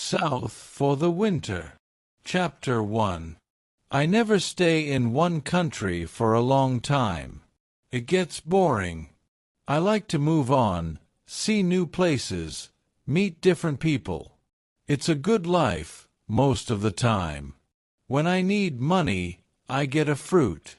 South for the winter. Chapter 1. I never stay in one country for a long time. It gets boring. I like to move on, see new places, meet different people. It's a good life, most of the time. When I need money, I get a fruit.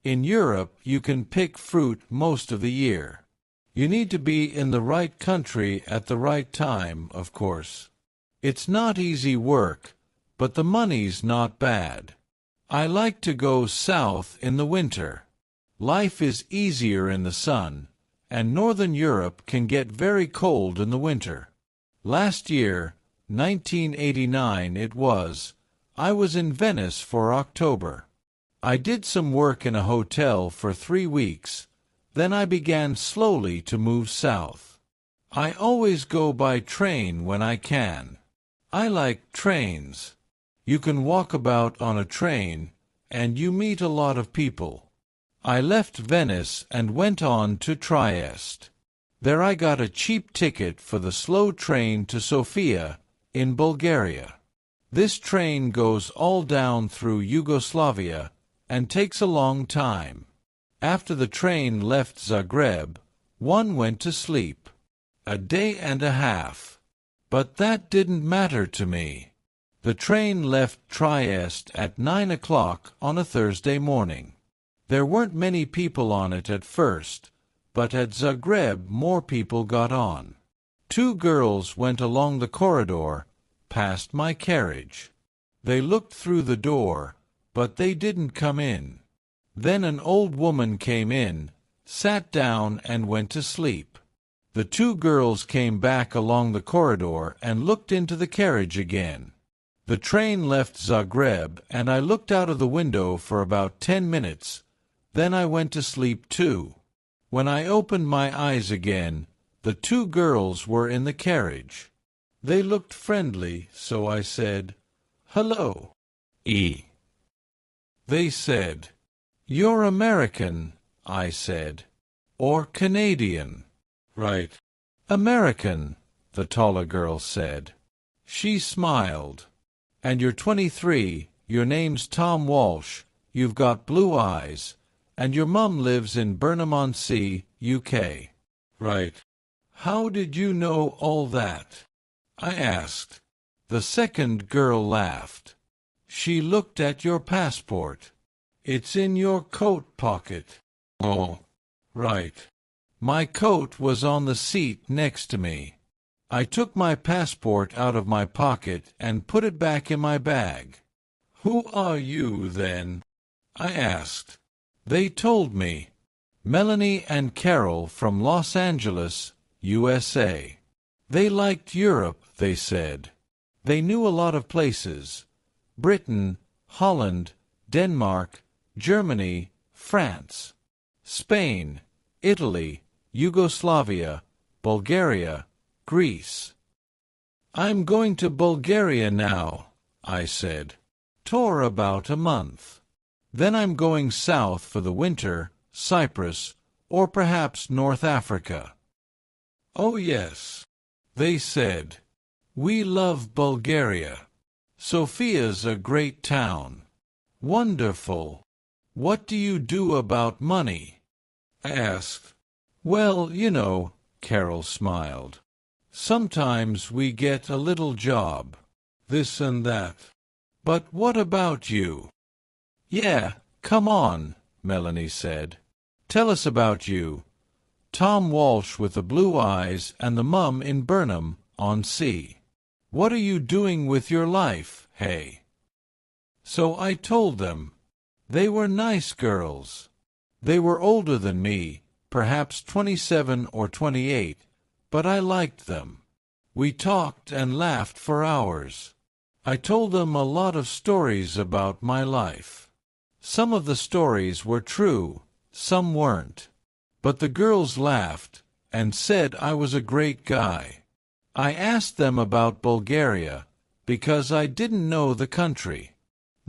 In Europe, you can pick fruit most of the year. You need to be in the right country at the right time, of course. It's not easy work, but the money's not bad. I like to go south in the winter. Life is easier in the sun, and Northern Europe can get very cold in the winter. Last year, 1989 I was in Venice for October. I did some work in a hotel for 3 weeks, then I began slowly to move south. I always go by train when I can. I like trains. You can walk about on a train, and you meet a lot of people. I left Venice and went on to Trieste. There I got a cheap ticket for the slow train to Sofia, in Bulgaria. This train goes all down through Yugoslavia and takes a long time. After the train left Zagreb, one went to sleep. A day and a half. But that didn't matter to me. The train left Trieste at 9 o'clock on a Thursday morning. There weren't many people on it at first, but at Zagreb more people got on. 2 girls went along the corridor, past my carriage. They looked through the door, but they didn't come in. Then an old woman came in, sat down and went to sleep. The 2 girls came back along the corridor and looked into the carriage again. The train left Zagreb and I looked out of the window for about 10 minutes. Then I went to sleep too. When I opened my eyes again, the 2 girls were in the carriage. They looked friendly, so I said, "Hello." They said, "You're American," I said. "Or Canadian." "Right." "American," the taller girl said. She smiled. "And you're 23, your name's Tom Walsh, you've got blue eyes, and your mum lives in Burnham-on-Sea, UK." "Right." "How did you know all that?" I asked. The second girl laughed. "She looked at your passport. It's in your coat pocket." "Oh, right." My coat was on the seat next to me. I took my passport out of my pocket and put it back in my bag. "Who are you, then?" I asked. They told me. Melanie and Carol from Los Angeles, USA. They liked Europe, they said. They knew a lot of places. Britain, Holland, Denmark, Germany, France, Spain, Italy, Yugoslavia, Bulgaria, Greece. "I'm going to Bulgaria now," I said. "For about a month. Then I'm going south for the winter, Cyprus, or perhaps North Africa." "Oh yes," they said. "We love Bulgaria. Sofia's a great town." "Wonderful. What do you do about money?" I asked. "Well, you know," Carol smiled. "Sometimes we get a little job, this and that. But what about you?" "Yeah, come on," Melanie said. "Tell us about you. Tom Walsh with the blue eyes and the mum in Burnham-on-Sea. What are you doing with your life, hey?" So I told them. They were nice girls. They were older than me, perhaps 27 or 28, but I liked them. We talked and laughed for hours. I told them a lot of stories about my life. Some of the stories were true, some weren't. But the girls laughed and said I was a great guy. I asked them about Bulgaria because I didn't know the country.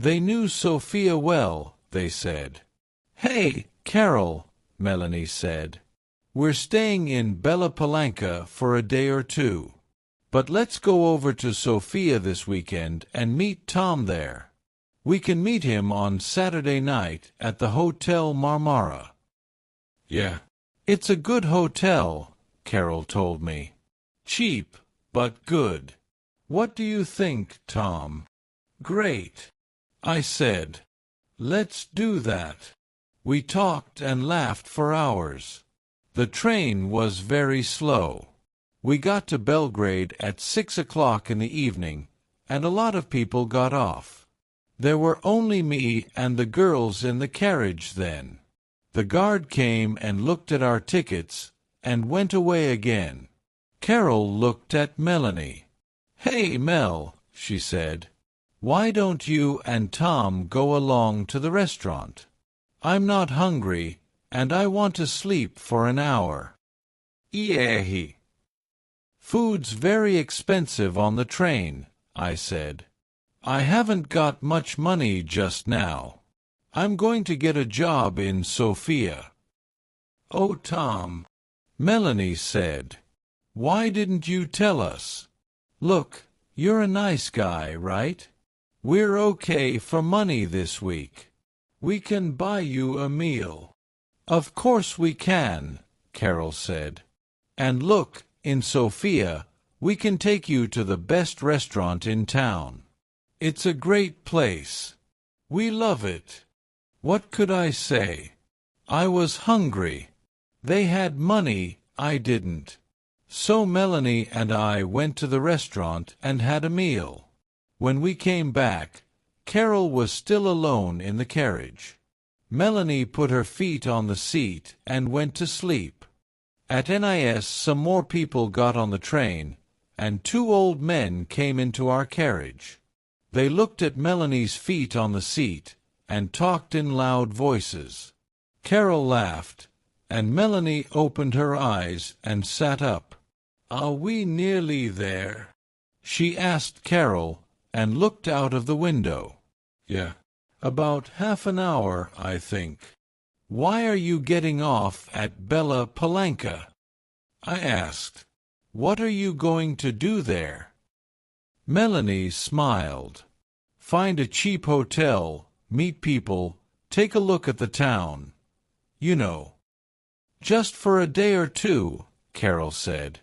They knew Sofia well, they said. "Hey, Carol," Melanie said. "We're staying in Bela Palanka for a day or 2. But let's go over to Sofia this weekend and meet Tom there. We can meet him on Saturday night at the Hotel Marmara. Yeah. It's a good hotel, Carol told me. Cheap, but good. What do you think, Tom? Great, I said. Let's do that. We talked and laughed for hours. The train was very slow. We got to Belgrade at 6 o'clock in the evening, and a lot of people got off. There were only me and the girls in the carriage then. The guard came and looked at our tickets and went away again. Carol looked at Melanie. "Hey, Mel," she said. "Why don't you and Tom go along to the restaurant? I'm not hungry, and I want to sleep for an hour." "Yeah." "Food's very expensive on the train," I said. "I haven't got much money just now. I'm going to get a job in Sofia." "Oh, Tom," Melanie said. "Why didn't you tell us? Look, you're a nice guy, right? We're okay for money this week. We can buy you a meal." "Of course we can," Carol said. "And look, in Sofia, we can take you to the best restaurant in town. It's a great place. We love it." What could I say? I was hungry. They had money, I didn't. So Melanie and I went to the restaurant and had a meal. When we came back, Carol was still alone in the carriage. Melanie put her feet on the seat and went to sleep. At NIS, some more people got on the train, and 2 old men came into our carriage. They looked at Melanie's feet on the seat and talked in loud voices. Carol laughed, and Melanie opened her eyes and sat up. "Are we nearly there?" she asked Carol, and looked out of the window. "Yeah, about half an hour, I think." "Why are you getting off at Bella Palanca?" I asked. "What are you going to do there?" Melanie smiled. "Find a cheap hotel, meet people, take a look at the town. You know." "Just for a day or two," Carol said.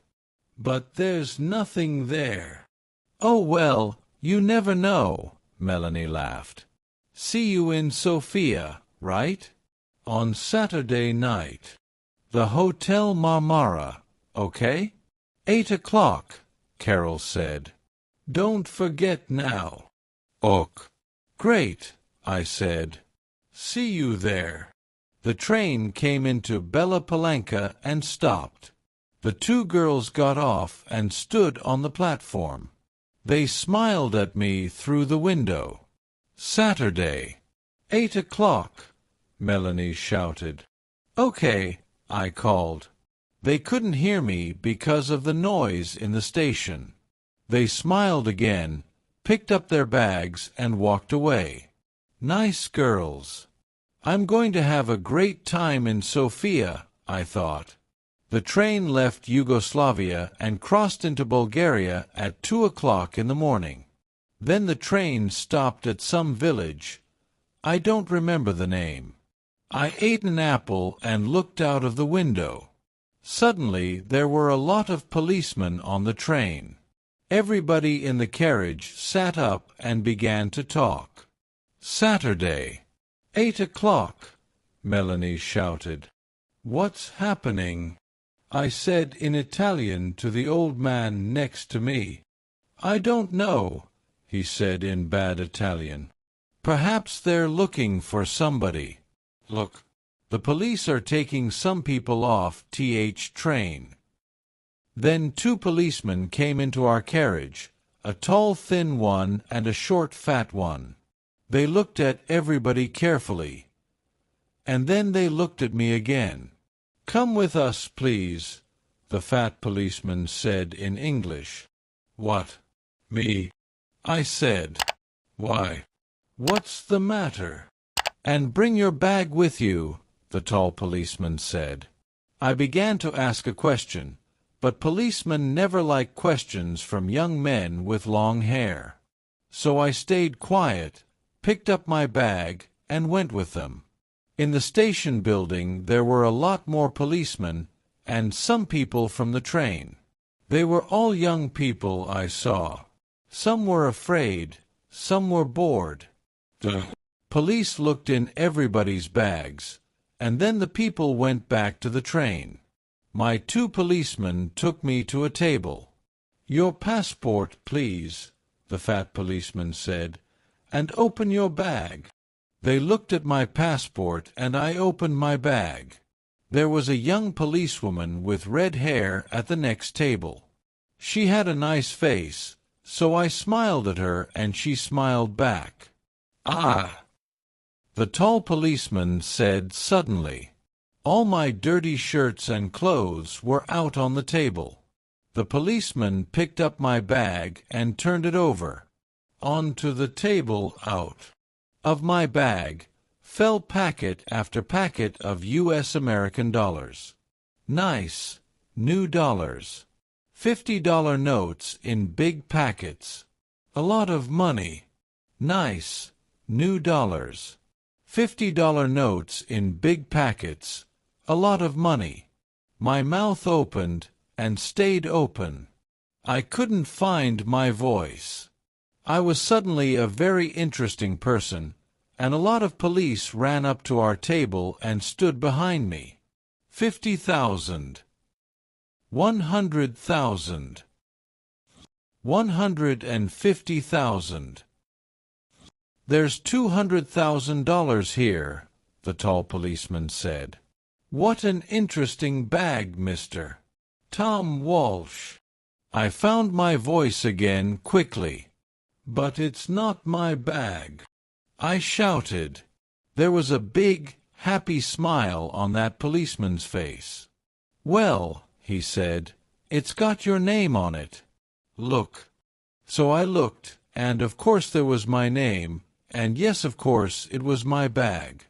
"But there's nothing there." "Oh, well, you never know," Melanie laughed. "See you in Sofia, right? On Saturday night. The Hotel Marmara, okay? 8 o'clock, Carol said. "Don't forget now." "Ok." "Great," I said. "See you there." The train came into Bella Palanca and stopped. The 2 girls got off and stood on the platform. They smiled at me through the window. "Saturday, 8 o'clock," Melanie shouted. "Okay," I called. They couldn't hear me because of the noise in the station. They smiled again, picked up their bags, and walked away. Nice girls. I'm going to have a great time in Sofia, I thought. The train left Yugoslavia and crossed into Bulgaria at 2 o'clock in the morning. Then the train stopped at some village. I don't remember the name. I ate an apple and looked out of the window. Suddenly there were a lot of policemen on the train. Everybody in the carriage sat up and began to talk. "Saturday, 8 o'clock," Melanie shouted. "What's happening?" I said in Italian to the old man next to me. "I don't know," he said in bad Italian. "Perhaps they're looking for somebody. Look, the police are taking some people off th train." Then 2 policemen came into our carriage, a tall thin one and a short fat one. They looked at everybody carefully. And then they looked at me again. "Come with us, please," the fat policeman said in English. "What? Me?" I said. "Why? What's the matter?" "And bring your bag with you," the tall policeman said. I began to ask a question, but policemen never like questions from young men with long hair. So I stayed quiet, picked up my bag, and went with them. In the station building there were a lot more policemen, and some people from the train. They were all young people I saw. Some were afraid, some were bored. The police looked in everybody's bags, and then the people went back to the train. My 2 policemen took me to a table. "Your passport, please," the fat policeman said, "and open your bag." They looked at my passport and I opened my bag. There was a young policewoman with red hair at the next table. She had a nice face, so I smiled at her and she smiled back. "Ah!" the tall policeman said suddenly. All my dirty shirts and clothes were out on the table. The policeman picked up my bag and turned it over. Onto the table out of my bag fell packet after packet of U.S. American dollars. Nice, new dollars. $50 notes in big packets. A lot of money. Nice, new dollars. $50 notes in big packets. A lot of money. My mouth opened and stayed open. I couldn't find my voice. I was suddenly a very interesting person, and a lot of police ran up to our table and stood behind me. 50,000. 100,000. 150,000. "There's $200,000 here," the tall policeman said. "What an interesting bag, Mr. Tom Walsh." I found my voice again quickly. "But it's not my bag," I shouted. There was a big, happy smile on that policeman's face. "Well," he said, "it's got your name on it. Look." So I looked, and of course there was my name, and yes, of course, it was my bag.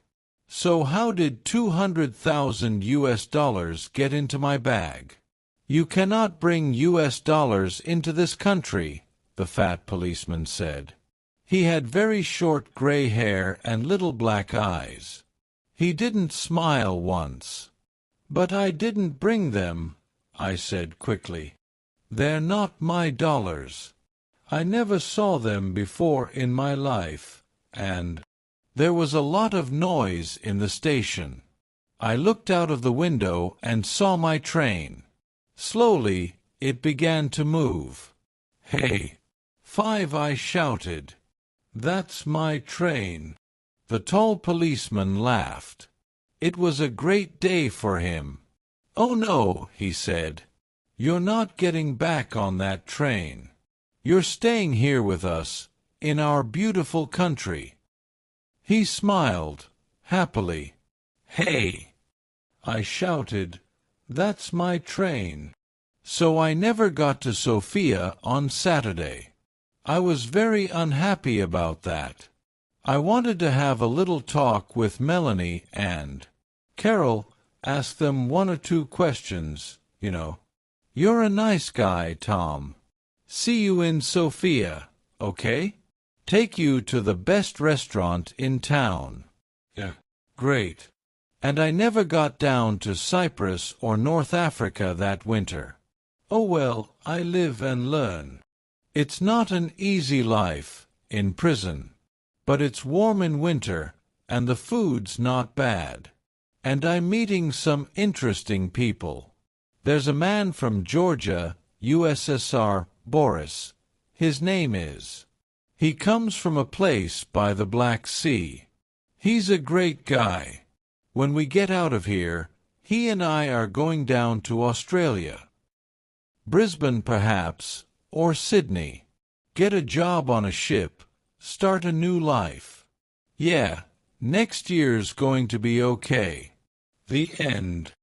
So how did 200,000 U.S. dollars get into my bag? "You cannot bring U.S. dollars into this country," the fat policeman said. He had very short gray hair and little black eyes. He didn't smile once. "But I didn't bring them," I said quickly. "They're not my dollars. I never saw them before in my life, and—" There was a lot of noise in the station. I looked out of the window and saw my train. Slowly, it began to move. "Hey, 5!" I shouted. "That's my train." The tall policeman laughed. It was a great day for him. "Oh no," he said. "You're not getting back on that train. You're staying here with us, in our beautiful country." He smiled, happily. "Hey!" I shouted. "That's my train." So I never got to Sofia on Saturday. I was very unhappy about that. I wanted to have a little talk with Melanie and Carol, ask them 1 or 2 questions, you know. "You're a nice guy, Tom. See you in Sofia, okay? Take you to the best restaurant in town." "Yeah, great." And I never got down to Cyprus or North Africa that winter. Oh well, I live and learn. It's not an easy life, in prison. But it's warm in winter, and the food's not bad. And I'm meeting some interesting people. There's a man from Georgia, USSR, Boris. His name is. He comes from a place by the Black Sea. He's a great guy. When we get out of here, he and I are going down to Australia. Brisbane perhaps, or Sydney. Get a job on a ship, start a new life. Yeah, next year's going to be okay. The end.